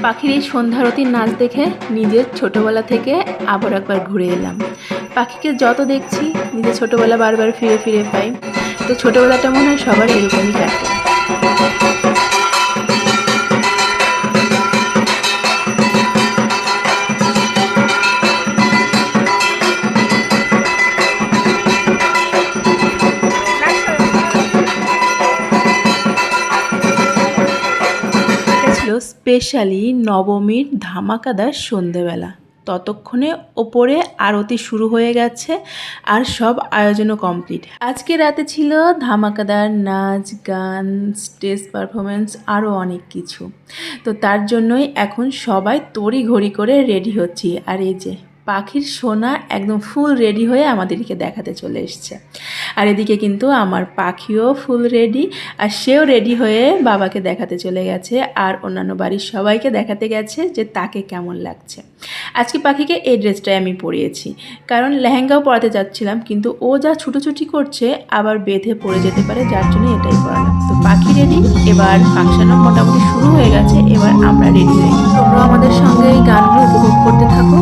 পাখির এই সন্ধ্যারতির নাচ দেখে নিজের ছোটবেলা থেকে আবার একবার ঘুরে এলাম। পাখিকে যত দেখছি নিজের ছোটবেলা বারবার ফিরে ফিরে পাই। তো ছোটবেলাটা মনে হয় সবার এরকমই কাটে। স্পেশালি নবমীর ধামাকাদার সন্ধেবেলা। ততক্ষণে ওপরে আরতি শুরু হয়ে গেছে আর সব আয়োজনও কমপ্লিট। আজকে রাতে ছিল ধামাকাদার নাচ গান, স্টেজ পারফরমেন্স, আরও অনেক কিছু। তো তার জন্যই এখন সবাই তড়িঘড়ি করে রেডি হচ্ছি। আর এই যে পাখির সোনা একদম ফুল রেডি হয়ে আমাদেরকে দেখাতে চলে এসছে। আর এদিকে কিন্তু আমার পাখিও ফুল রেডি, আর সেও রেডি হয়ে বাবাকে দেখাতে চলে গেছে আর অন্যান্য বাড়ির সবাইকে দেখাতে গেছে যে তাকে কেমন লাগছে। আজকে পাখিকে এই ড্রেসটাই আমি পরিয়েছি, কারণ লেহেঙ্গাও পরাতে যাচ্ছিলাম, কিন্তু ও যা ছুটোছুটি করছে আবার বেঁধে পড়ে যেতে পারে, যার জন্য এটাই পরালাম। তো পাখি রেডি, এবার ফাংশনও মোটামুটি শুরু হয়ে গেছে, এবার আমরা রেডি হয়ে। তোমরা আমাদের সঙ্গে এই গানগুলো উপভোগ করতে থাকো।